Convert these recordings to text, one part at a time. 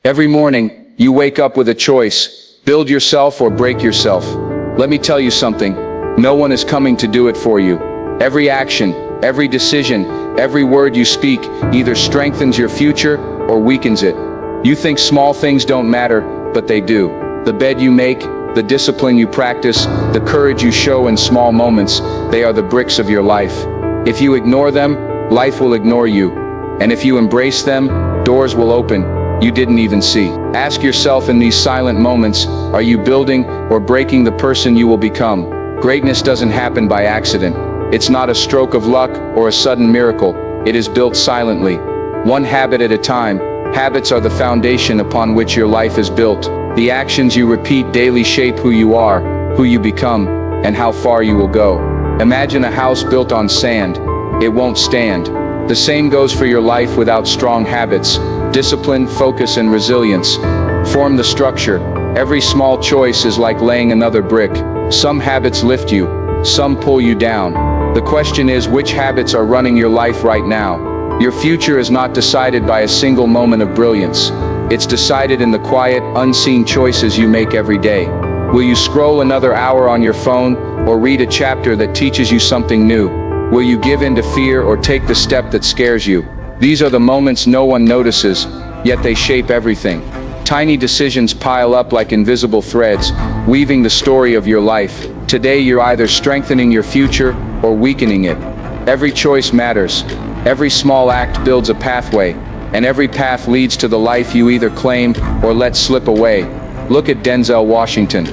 Every morning, you wake up with a choice: build yourself or break yourself. Let me tell you something, no one is coming to do it for you. Every action, every decision, every word you speak either strengthens your future or weakens it. You think small things don't matter, but they do. The bed you make, the discipline you practice, the courage you show in small moments, they are the bricks of your life. If you ignore them, life will ignore you. And if you embrace them, doors will open you didn't even see. Ask yourself in these silent moments, are you building or breaking the person you will become? Greatness doesn't happen by accident. It's not a stroke of luck or a sudden miracle. It is built silently, one habit at a time. Habits are the foundation upon which your life is built. The actions you repeat daily shape who you are, who you become, and how far you will go. Imagine a house built on sand. It won't stand. The same goes for your life without strong habits. Discipline, focus, and resilience form the structure. Every small choice is like laying another brick. Some habits lift you, some pull you down. The question is, which habits are running your life right now? Your future is not decided by a single moment of brilliance. It's decided in the quiet, unseen choices you make every day. Will you scroll another hour on your phone, or read a chapter that teaches you something new? Will you give in to fear or take the step that scares you? These are the moments no one notices, yet they shape everything. Tiny decisions pile up like invisible threads, weaving the story of your life. Today you're either strengthening your future or weakening it. Every choice matters. Every small act builds a pathway, and every path leads to the life you either claim or let slip away. Look at Denzel Washington.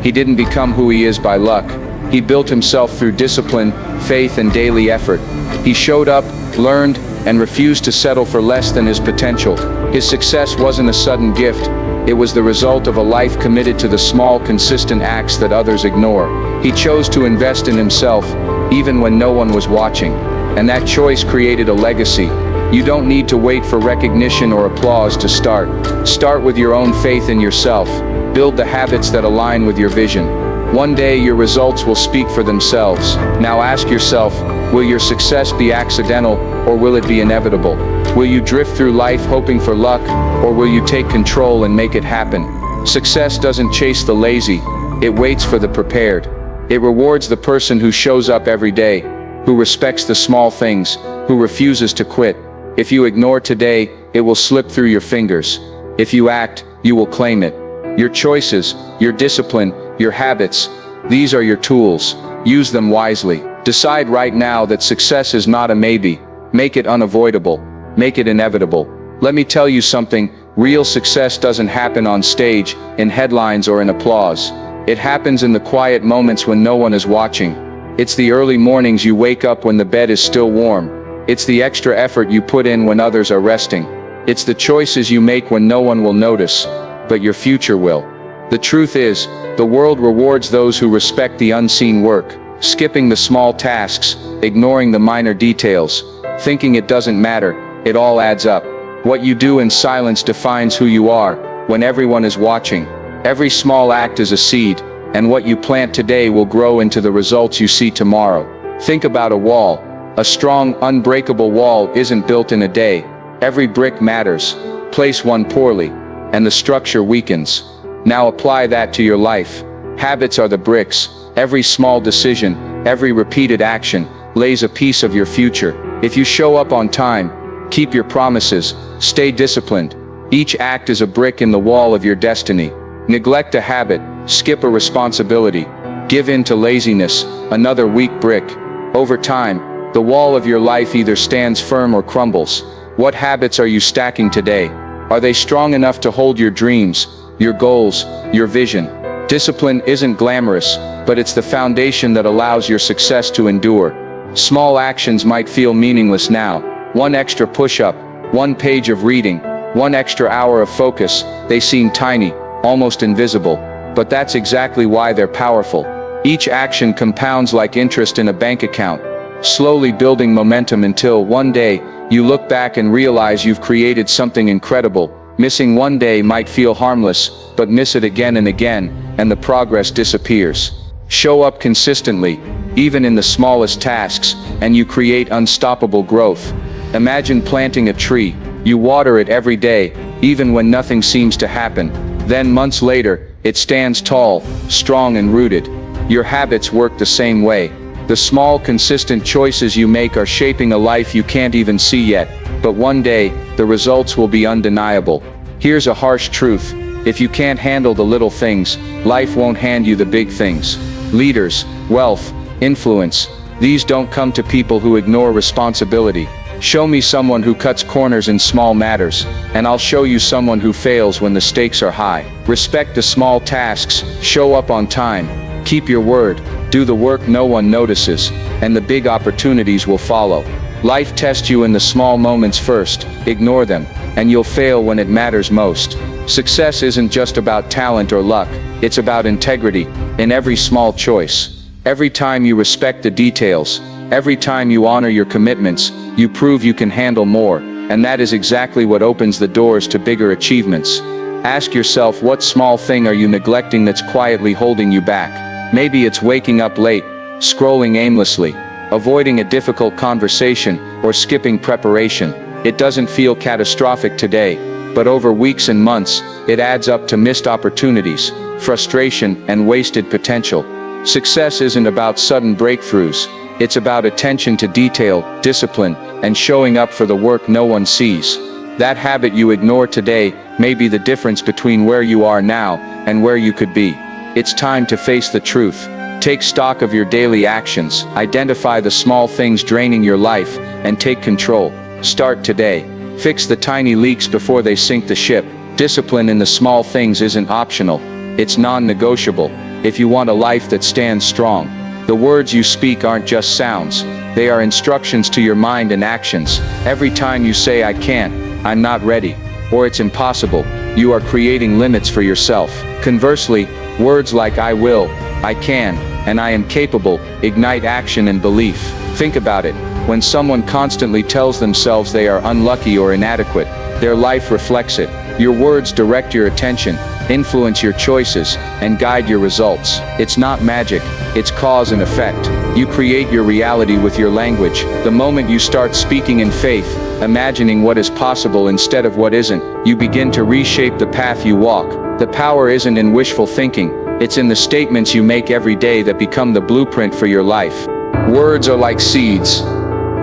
He didn't become who he is by luck. He built himself through discipline, faith, and daily effort. He showed up, learned, and refused to settle for less than his potential. His success wasn't a sudden gift. It was the result of a life committed to the small, consistent acts that others ignore. He chose to invest in himself, even when no one was watching. And that choice created a legacy. You don't need to wait for recognition or applause to start. Start with your own faith in yourself. Build the habits that align with your vision. One day your results will speak for themselves. Now ask yourself, will your success be accidental, or will it be inevitable? Will you drift through life hoping for luck, or will you take control and make it happen? Success doesn't chase the lazy, it waits for the prepared. It rewards the person who shows up every day, who respects the small things, who refuses to quit. If you ignore today, it will slip through your fingers. If you act, you will claim it. Your choices, your discipline, your habits, these are your tools. Use them wisely. Decide right now that success is not a maybe. Make it unavoidable. Make it inevitable. Let me tell you something, real success doesn't happen on stage, in headlines, or in applause. It happens in the quiet moments when no one is watching. It's the early mornings you wake up when the bed is still warm. It's the extra effort you put in when others are resting. It's the choices you make when no one will notice, but your future will. The truth is, the world rewards those who respect the unseen work, skipping the small tasks, ignoring the minor details, thinking it doesn't matter. It all adds up. What you do in silence defines who you are, when everyone is watching. Every small act is a seed, and what you plant today will grow into the results you see tomorrow. Think about a wall. A strong, unbreakable wall isn't built in a day. Every brick matters. Place one poorly, and the structure weakens. Now apply that to your life. Habits are the bricks. Every small decision, every repeated action, lays a piece of your future. If you show up on time, keep your promises, stay disciplined, each act is a brick in the wall of your destiny. Neglect a habit, skip a responsibility, give in to laziness, another weak brick. Over time, the wall of your life either stands firm or crumbles. What habits are you stacking today? Are they strong enough to hold your dreams, your goals, your vision? Discipline isn't glamorous, but it's the foundation that allows your success to endure. Small actions might feel meaningless now. One extra push-up, one page of reading, one extra hour of focus, they seem tiny, almost invisible. But that's exactly why they're powerful. Each action compounds like interest in a bank account, slowly building momentum until one day, you look back and realize you've created something incredible. Missing one day might feel harmless, but miss it again and again, and the progress disappears. Show up consistently, even in the smallest tasks, and you create unstoppable growth. Imagine planting a tree. You water it every day, even when nothing seems to happen. Then months later, it stands tall, strong and rooted. Your habits work the same way. The small, consistent choices you make are shaping a life you can't even see yet, but one day, the results will be undeniable. Here's a harsh truth: if you can't handle the little things, life won't hand you the big things. Leaders, wealth, influence, these don't come to people who ignore responsibility. Show me someone who cuts corners in small matters, and I'll show you someone who fails when the stakes are high. Respect the small tasks, show up on time, keep your word, do the work no one notices, and the big opportunities will follow. Life tests you in the small moments first, ignore them, and you'll fail when it matters most. Success isn't just about talent or luck, it's about integrity, in every small choice. Every time you respect the details, every time you honor your commitments, you prove you can handle more, and that is exactly what opens the doors to bigger achievements. Ask yourself, what small thing are you neglecting that's quietly holding you back? Maybe it's waking up late, scrolling aimlessly, avoiding a difficult conversation, or skipping preparation. It doesn't feel catastrophic today, but over weeks and months, it adds up to missed opportunities, frustration, and wasted potential. Success isn't about sudden breakthroughs. It's about attention to detail, discipline, and showing up for the work no one sees. That habit you ignore today may be the difference between where you are now and where you could be. It's time to face the truth. Take stock of your daily actions, identify the small things draining your life, and take control. Start today. Fix the tiny leaks before they sink the ship. Discipline in the small things isn't optional. It's non-negotiable, if you want a life that stands strong. The words you speak aren't just sounds. They are instructions to your mind and actions. Every time you say "I can't," "I'm not ready," or "it's impossible," you are creating limits for yourself. Conversely, words like "I will," "I can," and "I am capable" ignite action and belief. Think about it. When someone constantly tells themselves they are unlucky or inadequate, their life reflects it. Your words direct your attention, influence your choices, and guide your results. It's not magic, it's cause and effect. You create your reality with your language. The moment you start speaking in faith, imagining what is possible instead of what isn't, you begin to reshape the path you walk. The power isn't in wishful thinking, it's in the statements you make every day that become the blueprint for your life. Words are like seeds.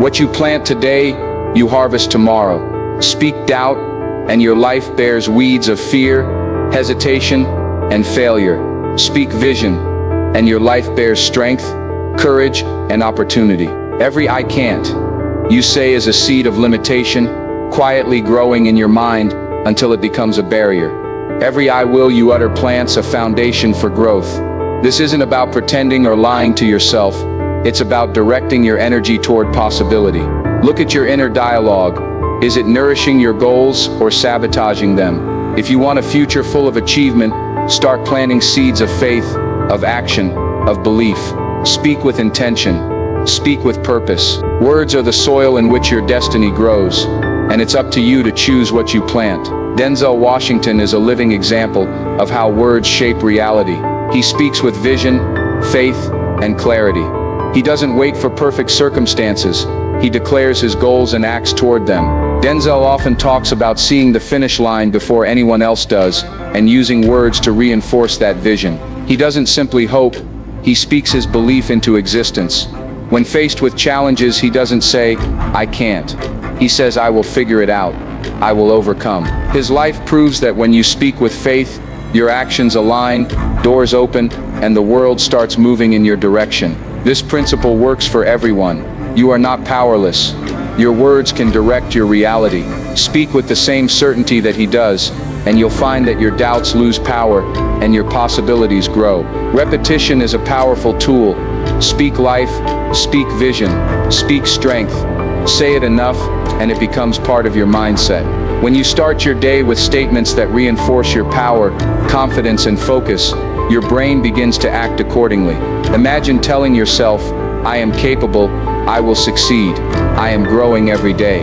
What you plant today, you harvest tomorrow. Speak doubt, and your life bears weeds of fear, hesitation, and failure. Speak vision, and your life bears strength, courage, and opportunity. Every "I can't" you say is a seed of limitation, quietly growing in your mind until it becomes a barrier. Every "I will" you utter plants a foundation for growth. This isn't about pretending or lying to yourself. It's about directing your energy toward possibility. Look at your inner dialogue. Is it nourishing your goals or sabotaging them? If you want a future full of achievement, start planting seeds of faith, of action, of belief. Speak with intention. Speak with purpose. Words are the soil in which your destiny grows, and it's up to you to choose what you plant. Denzel Washington is a living example of how words shape reality. He speaks with vision, faith, and clarity. He doesn't wait for perfect circumstances. He declares his goals and acts toward them. Denzel often talks about seeing the finish line before anyone else does, and using words to reinforce that vision. He doesn't simply hope, he speaks his belief into existence. When faced with challenges, he doesn't say, "I can't." He says, "I will figure it out. I will overcome." His life proves that when you speak with faith, your actions align, doors open, and the world starts moving in your direction. This principle works for everyone. You are not powerless. Your words can direct your reality. Speak with the same certainty that he does, and you'll find that your doubts lose power, and your possibilities grow. Repetition is a powerful tool. Speak life, speak vision, speak strength. Say it enough, and it becomes part of your mindset. When you start your day with statements that reinforce your power, confidence, and focus, your brain begins to act accordingly. Imagine telling yourself, "I am capable, I will succeed, I am growing every day."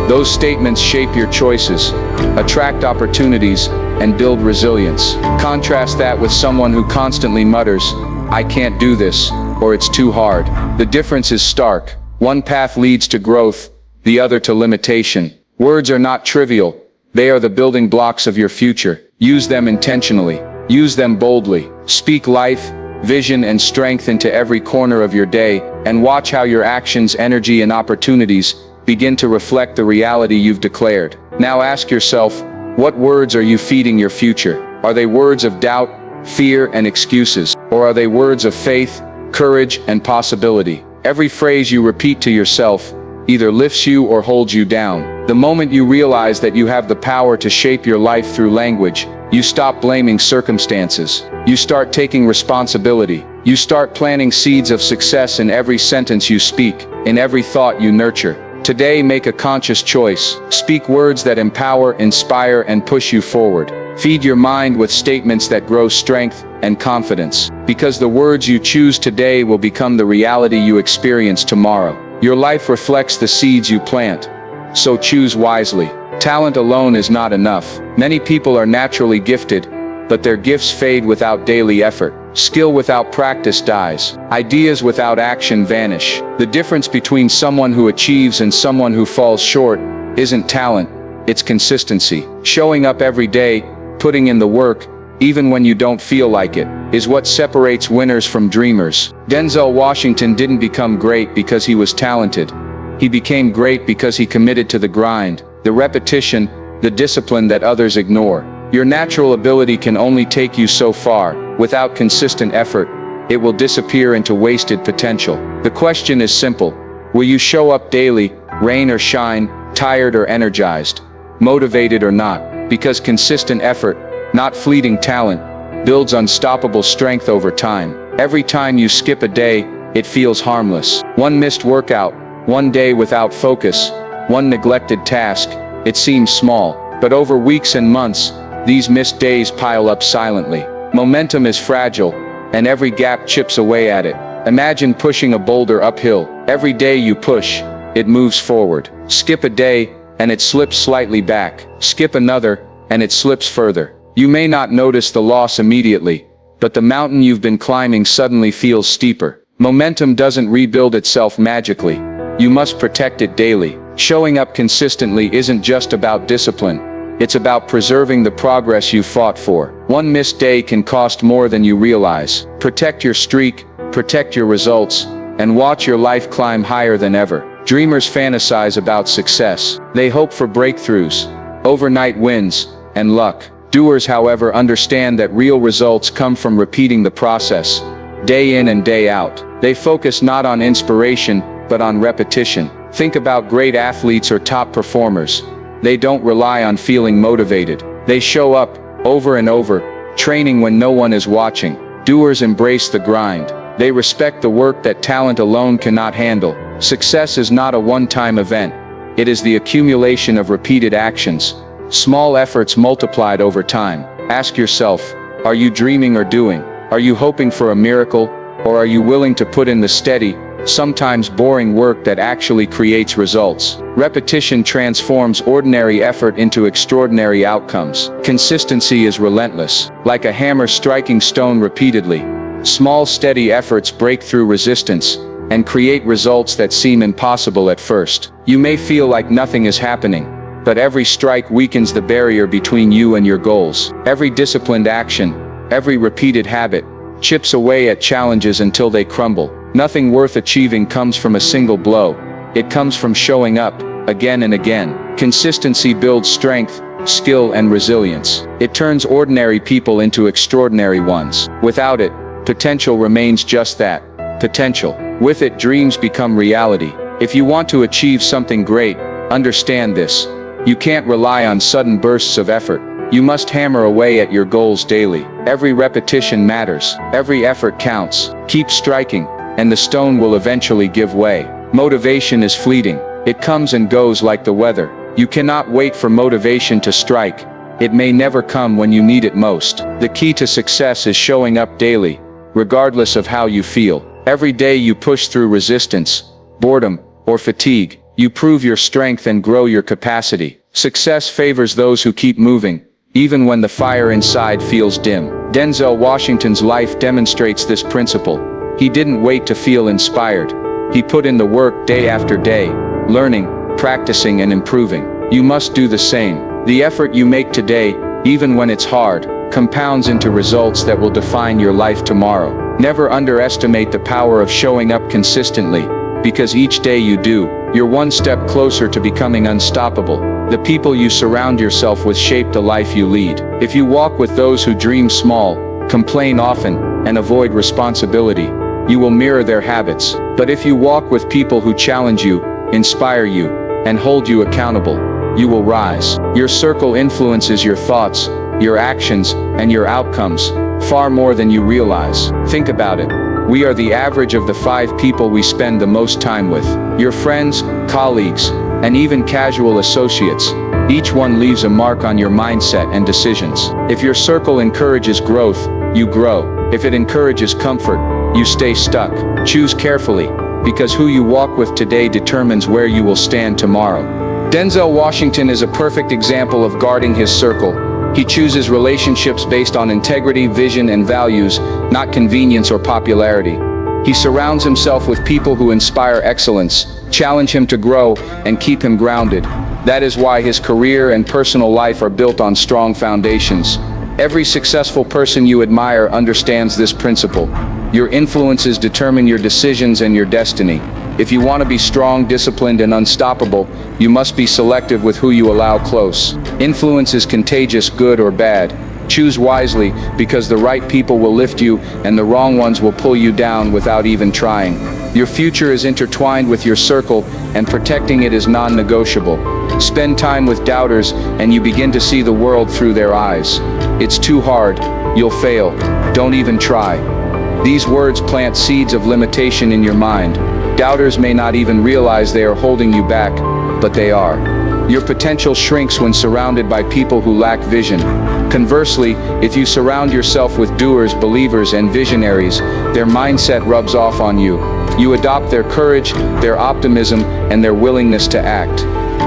Those statements shape your choices, attract opportunities, and build resilience. Contrast that with someone who constantly mutters, "I can't do this," or "It's too hard." The difference is stark. One path leads to growth, the other to limitation. Words are not trivial. They are the building blocks of your future. Use them intentionally. Use them boldly. Speak life, vision, and strength into every corner of your day, and watch how your actions, energy, and opportunities begin to reflect the reality you've declared. Now ask yourself, what words are you feeding your future? Are they words of doubt, fear, and excuses? Or are they words of faith, courage, and possibility? Every phrase you repeat to yourself either lifts you or holds you down. The moment you realize that you have the power to shape your life through language, you stop blaming circumstances. You start taking responsibility. You start planting seeds of success in every sentence you speak, in every thought you nurture. Today, make a conscious choice. Speak words that empower, inspire, and push you forward. Feed your mind with statements that grow strength and confidence. Because the words you choose today will become the reality you experience tomorrow. Your life reflects the seeds you plant. So choose wisely. Talent alone is not enough. Many people are naturally gifted, but their gifts fade without daily effort. Skill without practice dies. Ideas without action vanish. The difference between someone who achieves and someone who falls short isn't talent, it's consistency. Showing up every day, putting in the work, even when you don't feel like it, is what separates winners from dreamers. Denzel Washington didn't become great because he was talented. He became great because he committed to the grind, the repetition, the discipline that others ignore. Your natural ability can only take you so far. Without consistent effort, it will disappear into wasted potential. The question is simple. Will you show up daily, rain or shine, tired or energized, motivated or not? Because consistent effort, not fleeting talent, builds unstoppable strength over time. Every time you skip a day, it feels harmless. One missed workout, one day without focus, one neglected task, it seems small. But over weeks and months, these missed days pile up silently. Momentum is fragile, and every gap chips away at it. Imagine pushing a boulder uphill. Every day you push, it moves forward. Skip a day, and it slips slightly back. Skip another, and it slips further. You may not notice the loss immediately, but the mountain you've been climbing suddenly feels steeper. Momentum doesn't rebuild itself magically. You must protect it daily. Showing up consistently isn't just about discipline. It's about preserving the progress you fought for. One missed day can cost more than you realize. Protect your streak, protect your results, and watch your life climb higher than ever. Dreamers fantasize about success. They hope for breakthroughs, overnight wins, and luck. Doers, however, understand that real results come from repeating the process, day in and day out. They focus not on inspiration, but on repetition. Think about great athletes or top performers. They don't rely on feeling motivated. They show up, over and over, training when no one is watching. Doers embrace the grind. They respect the work that talent alone cannot handle. Success is not a one-time event. It is the accumulation of repeated actions, small efforts multiplied over time. Ask yourself, are you dreaming or doing? Are you hoping for a miracle, or are you willing to put in the steady, sometimes boring work that actually creates results? Repetition transforms ordinary effort into extraordinary outcomes. Consistency is relentless. Like a hammer striking stone repeatedly, small steady efforts break through resistance and create results that seem impossible at first. You may feel like nothing is happening, but every strike weakens the barrier between you and your goals. Every disciplined action, every repeated habit, chips away at challenges until they crumble. Nothing worth achieving comes from a single blow. It comes from showing up, again and again. Consistency builds strength, skill, and resilience. It turns ordinary people into extraordinary ones. Without it, potential remains just that, potential. With it, dreams become reality. If you want to achieve something great, understand this. You can't rely on sudden bursts of effort. You must hammer away at your goals daily. Every repetition matters. Every effort counts. Keep striking, and the stone will eventually give way. Motivation is fleeting. It comes and goes like the weather. You cannot wait for motivation to strike. It may never come when you need it most. The key to success is showing up daily, regardless of how you feel. Every day you push through resistance, boredom, or fatigue, you prove your strength and grow your capacity. Success favors those who keep moving, even when the fire inside feels dim. Denzel Washington's life demonstrates this principle. He didn't wait to feel inspired. He put in the work day after day, learning, practicing, and improving. you must do the same. The effort you make today, even when it's hard, compounds into results that will define your life tomorrow. Never underestimate the power of showing up consistently, because each day you do, you're one step closer to becoming unstoppable. The people you surround yourself with shape the life you lead. If you walk with those who dream small, complain often, and avoid responsibility, you will mirror their habits. But if you walk with people who challenge you, inspire you, and hold you accountable, you will rise. Your circle influences your thoughts, your actions, and your outcomes, far more than you realize. Think about it. We are the average of the 5 people we spend the most time with. Your friends, colleagues, and even casual associates. Each one leaves a mark on your mindset and decisions. If your circle encourages growth, you grow. If it encourages comfort, you stay stuck. Choose carefully, because who you walk with today determines where you will stand tomorrow. Denzel Washington is a perfect example of guarding his circle. He chooses relationships based on integrity, vision, and values, not convenience or popularity. He surrounds himself with people who inspire excellence, challenge him to grow, and keep him grounded. That is why his career and personal life are built on strong foundations. Every successful person you admire understands this principle. Your influences determine your decisions and your destiny. If you want to be strong, disciplined, and unstoppable, you must be selective with who you allow close. Influence is contagious, good or bad. Choose wisely, because the right people will lift you, and the wrong ones will pull you down without even trying. Your future is intertwined with your circle, and protecting it is non-negotiable. Spend time with doubters, and you begin to see the world through their eyes. It's too hard, you'll fail, don't even try. These words plant seeds of limitation in your mind. Doubters may not even realize they are holding you back, but they are. Your potential shrinks when surrounded by people who lack vision. Conversely, if you surround yourself with doers, believers, and visionaries, their mindset rubs off on you. You adopt their courage, their optimism, and their willingness to act.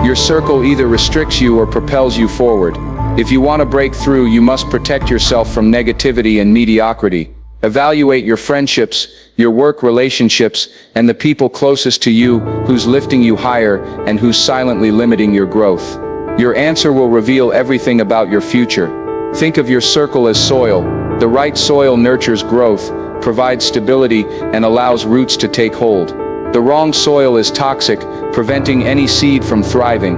Your circle either restricts you or propels you forward. If you want to break through, you must protect yourself from negativity and mediocrity. Evaluate your friendships, your work relationships, and the people closest to you, who's lifting you higher and who's silently limiting your growth. Your answer will reveal everything about your future. Think of your circle as soil. The right soil nurtures growth, provides stability, and allows roots to take hold. The wrong soil is toxic, preventing any seed from thriving.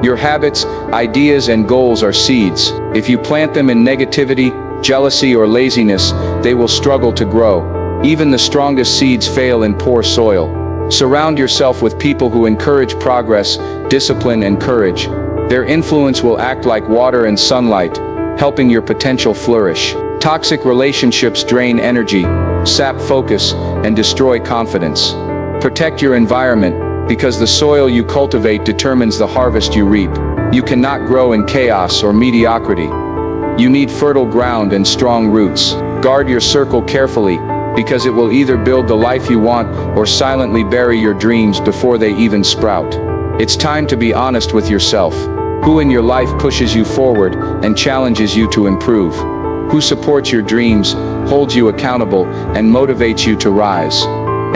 Your habits, ideas, and goals are seeds. If you plant them in negativity, jealousy, or laziness, they will struggle to grow. Even the strongest seeds fail in poor soil. Surround yourself with people who encourage progress, discipline, and courage. Their influence will act like water and sunlight, helping your potential flourish. Toxic relationships drain energy, sap focus, and destroy confidence. Protect your environment, because the soil you cultivate determines the harvest you reap. You cannot grow in chaos or mediocrity. You need fertile ground and strong roots. Guard your circle carefully, because it will either build the life you want or silently bury your dreams before they even sprout. It's time to be honest with yourself. Who in your life pushes you forward and challenges you to improve? Who supports your dreams, holds you accountable, and motivates you to rise?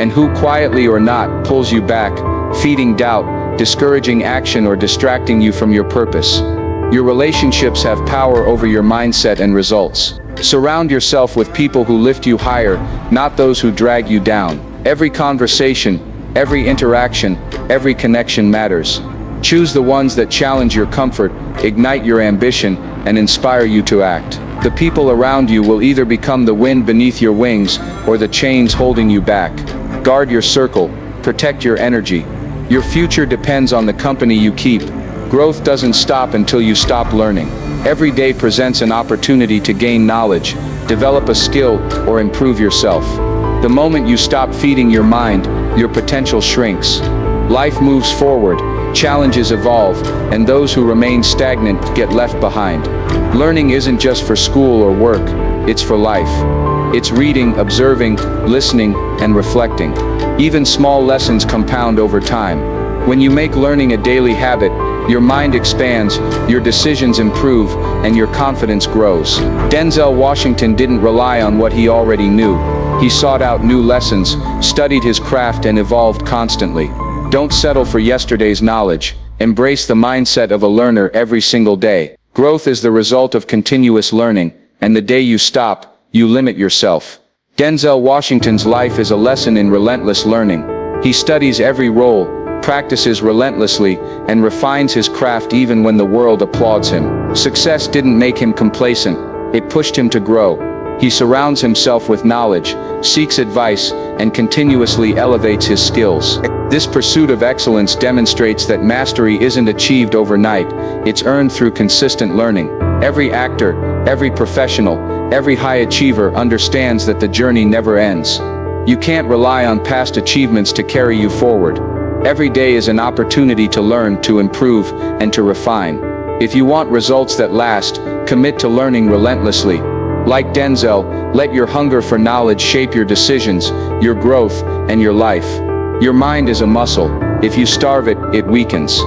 And who, quietly or not, pulls you back, feeding doubt, discouraging action, or distracting you from your purpose? Your relationships have power over your mindset and results. Surround yourself with people who lift you higher, not those who drag you down. Every conversation, every interaction, every connection matters. Choose the ones that challenge your comfort, ignite your ambition, and inspire you to act. The people around you will either become the wind beneath your wings or the chains holding you back. Guard your circle, protect your energy. Your future depends on the company you keep. Growth doesn't stop until you stop learning. Every day presents an opportunity to gain knowledge, develop a skill, or improve yourself. The moment you stop feeding your mind, your potential shrinks. Life moves forward, challenges evolve, and those who remain stagnant get left behind. Learning isn't just for school or work, it's for life. It's reading, observing, listening, and reflecting. Even small lessons compound over time. When you make learning a daily habit, your mind expands, your decisions improve, and your confidence grows. Denzel Washington didn't rely on what he already knew. He sought out new lessons, studied his craft, and evolved constantly. Don't settle for yesterday's knowledge. Embrace the mindset of a learner every single day. Growth is the result of continuous learning, and the day you stop, you limit yourself. Denzel Washington's life is a lesson in relentless learning. He studies every role, practices relentlessly, and refines his craft even when the world applauds him. Success didn't make him complacent, it pushed him to grow. He surrounds himself with knowledge, seeks advice, and continuously elevates his skills. This pursuit of excellence demonstrates that mastery isn't achieved overnight, it's earned through consistent learning. Every actor, every professional, every high achiever understands that the journey never ends. You can't rely on past achievements to carry you forward. Every day is an opportunity to learn, to improve, and to refine. If you want results that last, commit to learning relentlessly. Like Denzel, let your hunger for knowledge shape your decisions, your growth, and your life. Your mind is a muscle. If you starve it, it weakens.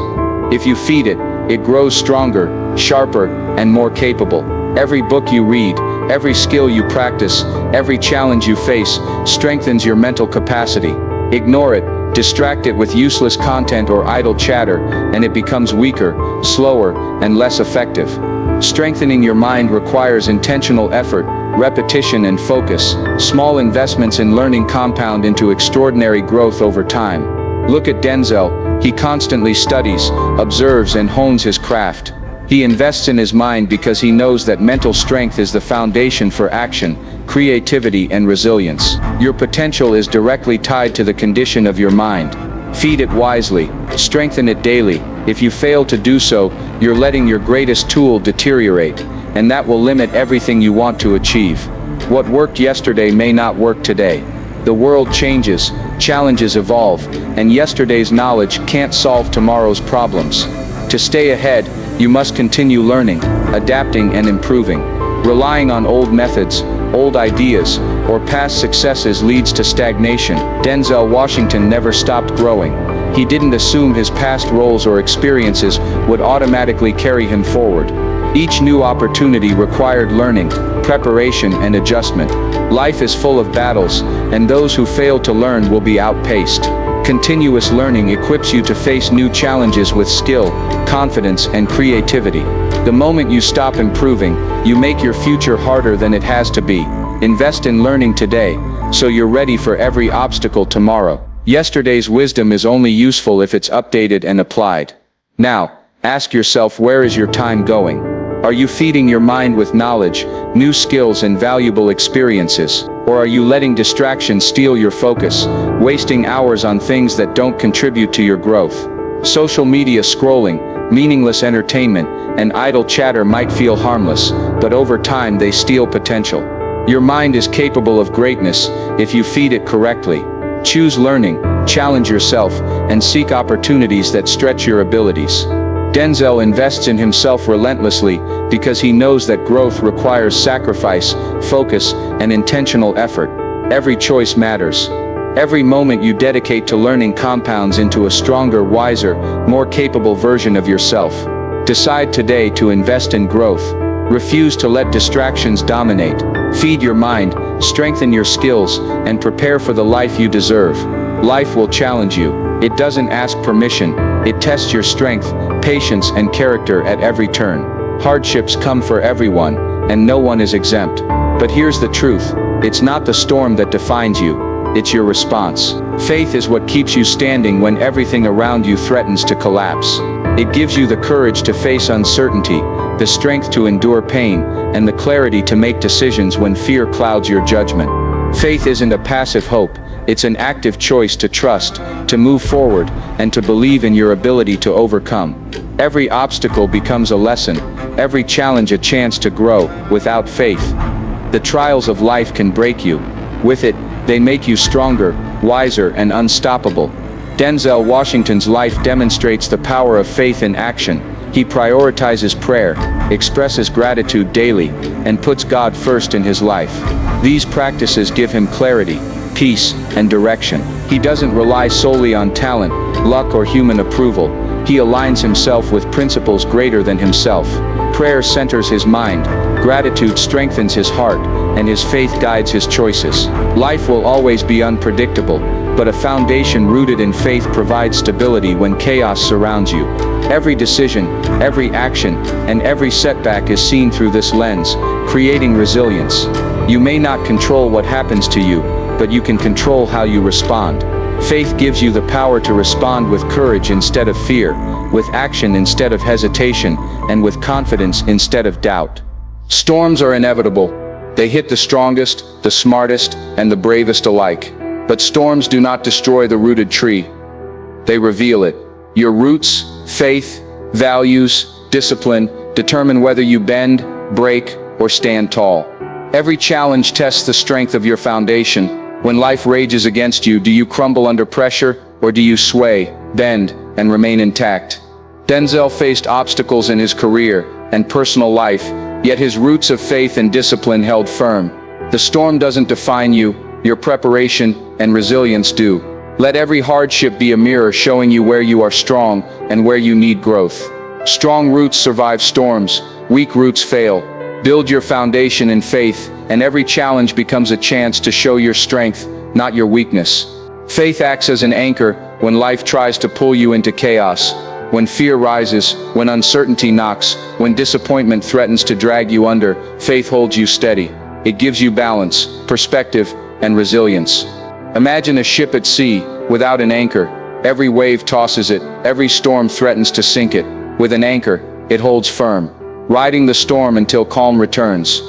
If you feed it, it grows stronger, sharper, and more capable. Every book you read, every skill you practice, every challenge you face, strengthens your mental capacity. Ignore it, distract it with useless content or idle chatter, and it becomes weaker, slower, and less effective. Strengthening your mind requires intentional effort, repetition, and focus. Small investments in learning compound into extraordinary growth over time. Look at Denzel, he constantly studies, observes, and hones his craft. He invests in his mind because he knows that mental strength is the foundation for action, creativity, and resilience. Your potential is directly tied to the condition of your mind. Feed it wisely, strengthen it daily. If you fail to do so, you're letting your greatest tool deteriorate, and that will limit everything you want to achieve. What worked yesterday may not work today. The world changes, challenges evolve, and yesterday's knowledge can't solve tomorrow's problems. To stay ahead, you must continue learning, adapting, and improving. Relying on old methods, old ideas, or past successes leads to stagnation. Denzel Washington never stopped growing. He didn't assume his past roles or experiences would automatically carry him forward. Each new opportunity required learning, preparation, and adjustment. Life is full of battles, and those who fail to learn will be outpaced. Continuous learning equips you to face new challenges with skill, confidence, and creativity. The moment you stop improving, you make your future harder than it has to be. Invest in learning today, so you're ready for every obstacle tomorrow. Yesterday's wisdom is only useful if it's updated and applied. Now, ask yourself, where is your time going? Are you feeding your mind with knowledge, new skills, and valuable experiences? Or are you letting distractions steal your focus, wasting hours on things that don't contribute to your growth? Social media scrolling, meaningless entertainment, and idle chatter might feel harmless, but over time they steal potential. Your mind is capable of greatness if you feed it correctly. Choose learning, challenge yourself, and seek opportunities that stretch your abilities. Denzel invests in himself relentlessly because he knows that growth requires sacrifice, focus, and intentional effort. Every choice matters. Every moment you dedicate to learning compounds into a stronger, wiser, more capable version of yourself. Decide today to invest in growth. Refuse to let distractions dominate. Feed your mind, strengthen your skills, and prepare for the life you deserve. Life will challenge you. It doesn't ask permission. It tests your strength, patience, and character at every turn. Hardships come for everyone, and no one is exempt. But here's the truth. It's not the storm that defines you. It's your response. Faith is what keeps you standing when everything around you threatens to collapse. It gives you the courage to face uncertainty, the strength to endure pain, and the clarity to make decisions when fear clouds your judgment. Faith isn't a passive hope, it's an active choice to trust, to move forward, and to believe in your ability to overcome. Every obstacle becomes a lesson, every challenge a chance to grow. Without faith, the trials of life can break you. With it, they make you stronger, wiser, and unstoppable. Denzel Washington's life demonstrates the power of faith in action. He prioritizes prayer, expresses gratitude daily, and puts God first in his life. These practices give him clarity, peace, and direction. He doesn't rely solely on talent, luck, or human approval. He aligns himself with principles greater than himself. Prayer centers his mind, gratitude strengthens his heart, and his faith guides his choices. Life will always be unpredictable, but a foundation rooted in faith provides stability when chaos surrounds you. Every decision, every action, and every setback is seen through this lens, creating resilience. You may not control what happens to you, but you can control how you respond. Faith gives you the power to respond with courage instead of fear, with action instead of hesitation, and with confidence instead of doubt. Storms are inevitable. They hit the strongest, the smartest, and the bravest alike. But storms do not destroy the rooted tree. They reveal it. Your roots, faith, values, discipline, determine whether you bend, break, or stand tall. Every challenge tests the strength of your foundation. When life rages against you, do you crumble under pressure, or do you sway, bend, and remain intact? Denzel faced obstacles in his career and personal life, yet his roots of faith and discipline held firm. The storm doesn't define you, your preparation and resilience do. Let every hardship be a mirror showing you where you are strong and where you need growth. Strong roots survive storms, weak roots fail. Build your foundation in faith, and every challenge becomes a chance to show your strength, not your weakness. Faith acts as an anchor when life tries to pull you into chaos, when fear rises, when uncertainty knocks, when disappointment threatens to drag you under. Faith holds you steady. It gives you balance, perspective, and resilience. Imagine a ship at sea, without an anchor. Every wave tosses it, every storm threatens to sink it. With an anchor, it holds firm, riding the storm until calm returns.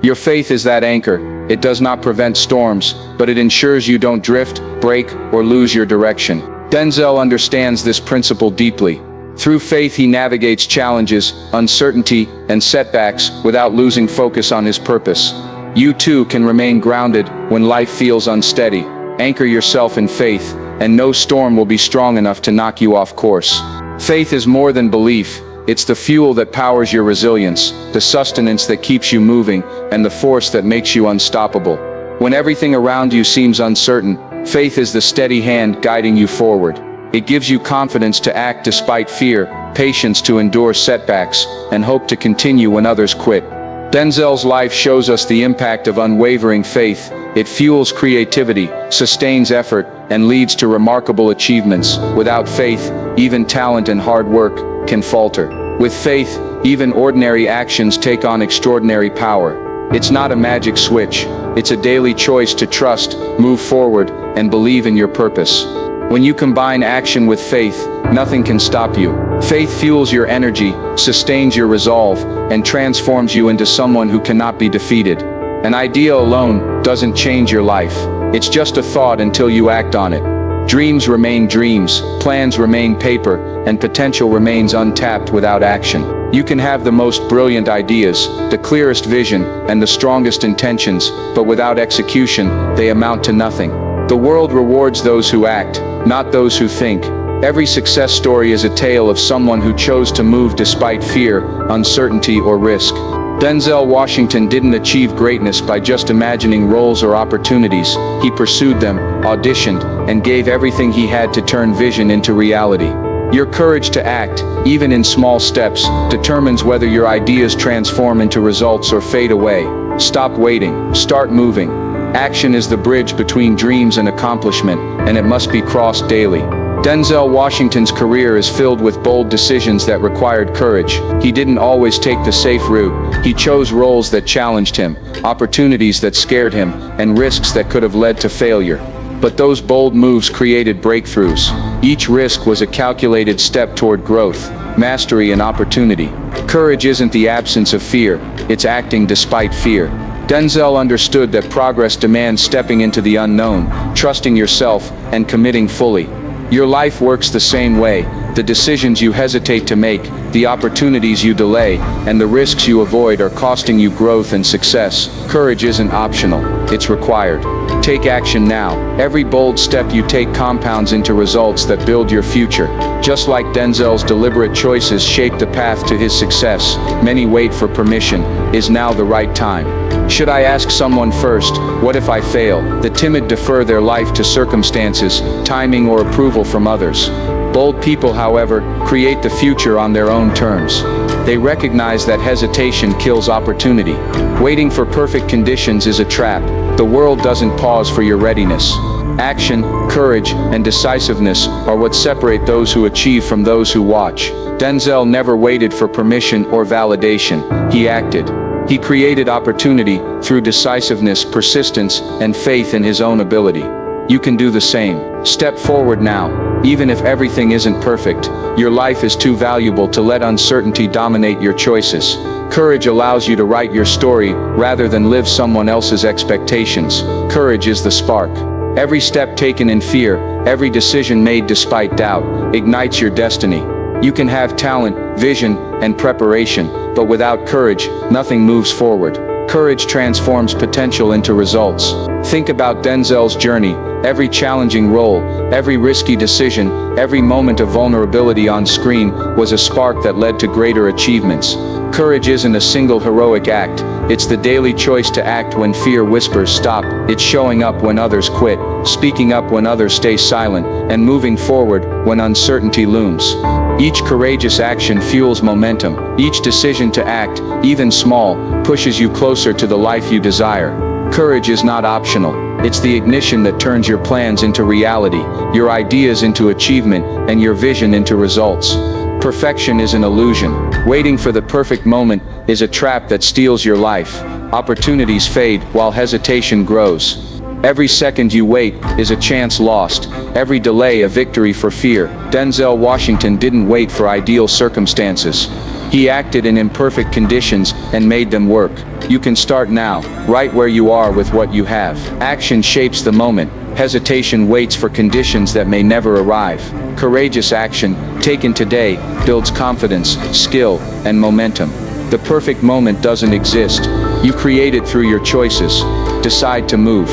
Your faith is that anchor. It does not prevent storms, but it ensures you don't drift, break, or lose your direction. Denzel understands this principle deeply. Through faith he navigates challenges, uncertainty, and setbacks without losing focus on his purpose. You too can remain grounded when life feels unsteady. Anchor yourself in faith, and no storm will be strong enough to knock you off course. Faith is more than belief. It's the fuel that powers your resilience, the sustenance that keeps you moving, and the force that makes you unstoppable. When everything around you seems uncertain, faith is the steady hand guiding you forward. It gives you confidence to act despite fear, patience to endure setbacks, and hope to continue when others quit. Denzel's life shows us the impact of unwavering faith. It fuels creativity, sustains effort, and leads to remarkable achievements. Without faith, even talent and hard work can falter. With faith, even ordinary actions take on extraordinary power. It's not a magic switch. It's a daily choice to trust, move forward, and believe in your purpose. When you combine action with faith, nothing can stop you. Faith fuels your energy, sustains your resolve, and transforms you into someone who cannot be defeated. An idea alone doesn't change your life. It's just a thought until you act on it. Dreams remain dreams, plans remain paper, and potential remains untapped without action. You can have the most brilliant ideas, the clearest vision, and the strongest intentions, but without execution, they amount to nothing. The world rewards those who act, not those who think. Every success story is a tale of someone who chose to move despite fear, uncertainty, or risk. Denzel Washington didn't achieve greatness by just imagining roles or opportunities. He pursued them, auditioned, and gave everything he had to turn vision into reality. Your courage to act, even in small steps, determines whether your ideas transform into results or fade away. Stop waiting, start moving. Action is the bridge between dreams and accomplishment, and it must be crossed daily. Denzel Washington's career is filled with bold decisions that required courage. He didn't always take the safe route. He chose roles that challenged him, opportunities that scared him, and risks that could have led to failure. But those bold moves created breakthroughs. Each risk was a calculated step toward growth, mastery, and opportunity. Courage isn't the absence of fear, it's acting despite fear. Denzel understood that progress demands stepping into the unknown, trusting yourself, and committing fully. Your life works the same way. The decisions you hesitate to make, the opportunities you delay, and the risks you avoid are costing you growth and success. Courage isn't optional, it's required. Take action now. Every bold step you take compounds into results that build your future. Just like Denzel's deliberate choices shaped the path to his success, many wait for permission. Is now the right time? Should I ask someone first? What if I fail? The timid defer their life to circumstances, timing, or approval from others. Bold people, however, create the future on their own terms. They recognize that hesitation kills opportunity. Waiting for perfect conditions is a trap. The world doesn't pause for your readiness. Action, courage, and decisiveness are what separate those who achieve from those who watch. Denzel never waited for permission or validation. He acted. He created opportunity through decisiveness, persistence, and faith in his own ability. You can do the same. Step forward now. Even if everything isn't perfect, your life is too valuable to let uncertainty dominate your choices. Courage allows you to write your story rather than live someone else's expectations. Courage is the spark. Every step taken in fear, every decision made despite doubt, ignites your destiny. You can have talent, vision, and preparation, but without courage, nothing moves forward. Courage transforms potential into results. Think about Denzel's journey. Every challenging role, every risky decision, every moment of vulnerability on screen was a spark that led to greater achievements. Courage isn't a single heroic act. It's the daily choice to act when fear whispers stop. It's showing up when others quit, speaking up when others stay silent, and moving forward when uncertainty looms. Each courageous action fuels momentum. Each decision to act, even small, pushes you closer to the life you desire. Courage is not optional. It's the ignition that turns your plans into reality, your ideas into achievement, and your vision into results. Perfection is an illusion. Waiting for the perfect moment is a trap that steals your life. Opportunities fade while hesitation grows. Every second you wait is a chance lost. Every delay a victory for fear. Denzel Washington didn't wait for ideal circumstances. He acted in imperfect conditions and made them work. You can start now, right where you are with what you have. Action shapes the moment. Hesitation waits for conditions that may never arrive. Courageous action, taken today, builds confidence, skill, and momentum. The perfect moment doesn't exist. You create it through your choices. Decide to move.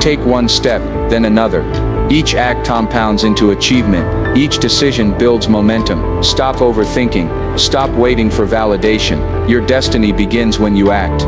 Take one step, then another. Each act compounds into achievement. Each decision builds momentum. Stop overthinking. Stop waiting for validation. Your destiny begins when you act.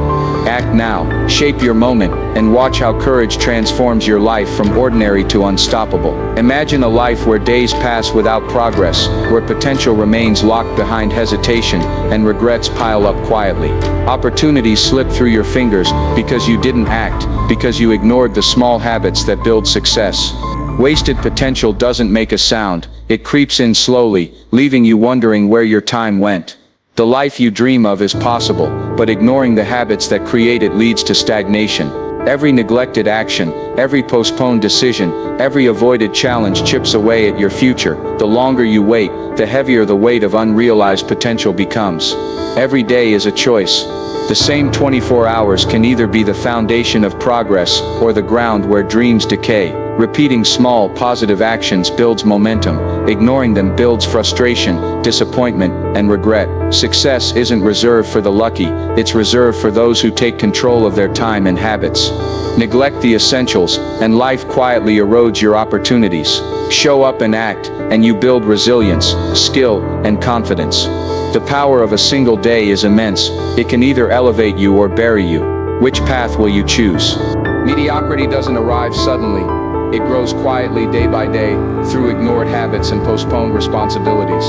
Act now, shape your moment, and watch how courage transforms your life from ordinary to unstoppable. Imagine a life where days pass without progress, where potential remains locked behind hesitation, and regrets pile up quietly. Opportunities slip through your fingers because you didn't act, because you ignored the small habits that build success. Wasted potential doesn't make a sound. It creeps in slowly, leaving you wondering where your time went. The life you dream of is possible, but ignoring the habits that create it leads to stagnation. Every neglected action, every postponed decision, every avoided challenge chips away at your future. The longer you wait, the heavier the weight of unrealized potential becomes. Every day is a choice. The same 24 hours can either be the foundation of progress or the ground where dreams decay. Repeating small, positive actions builds momentum. Ignoring them builds frustration, disappointment, and regret. Success isn't reserved for the lucky, it's reserved for those who take control of their time and habits. Neglect the essentials, and life quietly erodes your opportunities. Show up and act, and you build resilience, skill, and confidence. The power of a single day is immense. It can either elevate you or bury you. Which path will you choose? Mediocrity doesn't arrive suddenly. It grows quietly day by day, through ignored habits and postponed responsibilities.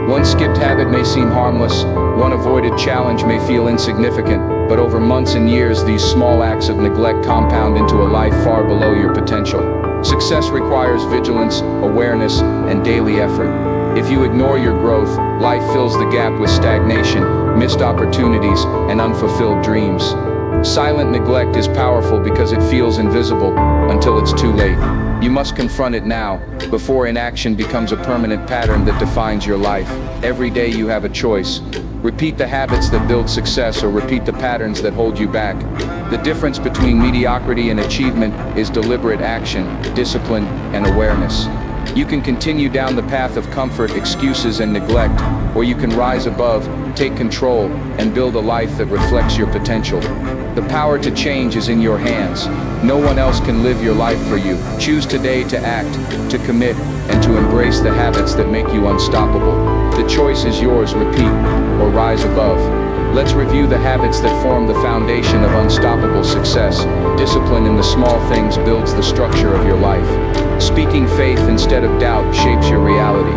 One skipped habit may seem harmless, one avoided challenge may feel insignificant, but over months and years these small acts of neglect compound into a life far below your potential. Success requires vigilance, awareness, and daily effort. If you ignore your growth, life fills the gap with stagnation, missed opportunities, and unfulfilled dreams. Silent neglect is powerful because it feels invisible until it's too late. You must confront it now, before inaction becomes a permanent pattern that defines your life. Every day you have a choice. Repeat the habits that build success or repeat the patterns that hold you back. The difference between mediocrity and achievement is deliberate action, discipline, and awareness. You can continue down the path of comfort, excuses, and neglect, or you can rise above, take control, and build a life that reflects your potential. The power to change is in your hands. No one else can live your life for you. Choose today to act, to commit, and to embrace the habits that make you unstoppable. The choice is yours. Repeat or rise above. Let's review the habits that form the foundation of unstoppable success. Discipline in the small things builds the structure of your life. Speaking faith instead of doubt shapes your reality.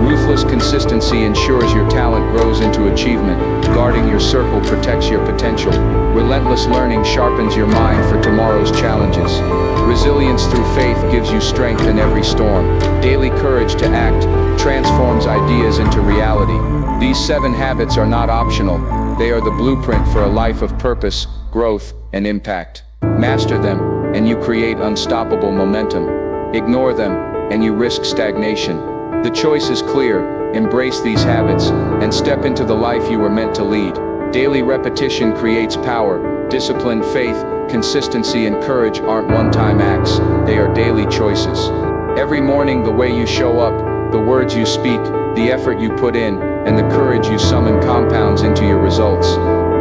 Ruthless consistency ensures your talent grows into achievement. Guarding your circle protects your potential. Relentless learning sharpens your mind for tomorrow's challenges. Resilience through faith gives you strength in every storm. Daily courage to act transforms ideas into reality. These 7 habits are not optional. They are the blueprint for a life of purpose, growth, and impact. Master them, and you create unstoppable momentum. Ignore them, and you risk stagnation. The choice is clear: embrace these habits, and step into the life you were meant to lead. Daily repetition creates power. Discipline, faith, consistency, and courage aren't one-time acts. They are daily choices. Every morning, the way you show up, the words you speak, the effort you put in, and the courage you summon compounds into your results.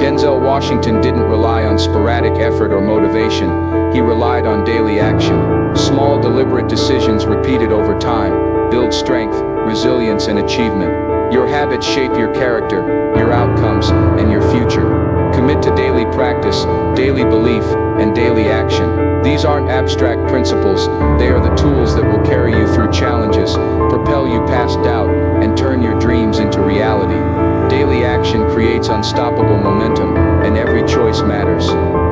Denzel Washington didn't rely on sporadic effort or motivation. He relied on daily action. Small, deliberate decisions repeated over time build strength, resilience, and achievement. Your habits shape your character, your outcomes, and your future. Commit to daily practice, daily belief, and daily action. These aren't abstract principles. They are the tools that will carry you through challenges, propel you past doubt, and turn your dreams into reality. Daily action creates unstoppable momentum, and every choice matters.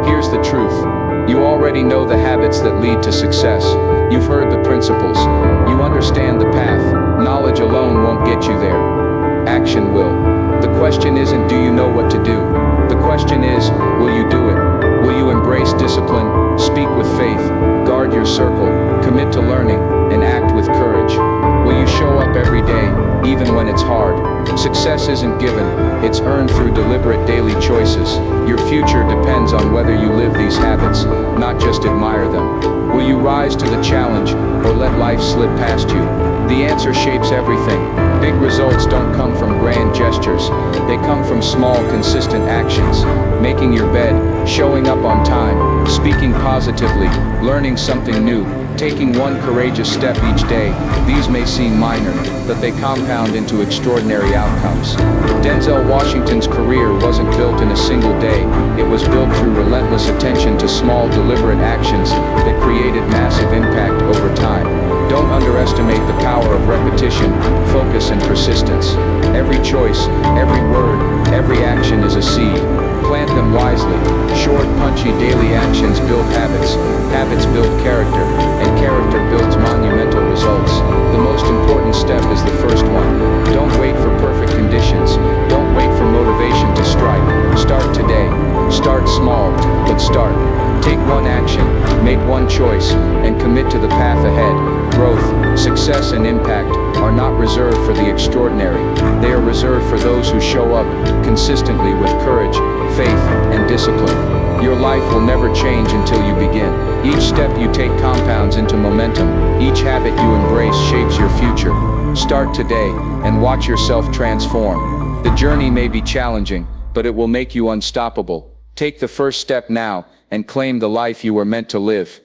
Here's the truth. You already know the habits that lead to success. You've heard the principles. You understand the path. Knowledge alone won't get you there. Action will. The question isn't, do you know what to do? The question is, will you do it? Will you embrace discipline, speak with faith, guard your circle, commit to learning, and act with courage? Will you show up every day, even when it's hard? Success isn't given, it's earned through deliberate daily choices. Your future depends on whether you live these habits, not just admire them. Will you rise to the challenge, or let life slip past you? The answer shapes everything. Big results don't come from grand gestures. They come from small, consistent actions. Making your bed, showing up on time, speaking positively, learning something new, taking one courageous step each day. These may seem minor, but they compound into extraordinary outcomes. Denzel Washington's career wasn't built in a single day. It was built through relentless attention to small, deliberate actions that created massive impact over time. Don't underestimate the power of repetition, focus, and persistence. Every choice, every word, every action is a seed. Plant them wisely. Short, punchy daily actions build habits. Habits build character, and character builds monumental results. The most important step is the first one. Don't wait for perfect conditions. Don't wait for motivation to strike. Start today. Start small, but start. Take one action, make one choice, and commit to the path ahead. Growth, success, and impact are not reserved for the extraordinary. They are reserved for those who show up consistently with courage, faith, and discipline. Your life will never change until you begin. Each step you take compounds into momentum. Each habit you embrace shapes your future. Start today and watch yourself transform. The journey may be challenging, but it will make you unstoppable. Take the first step now and claim the life you were meant to live.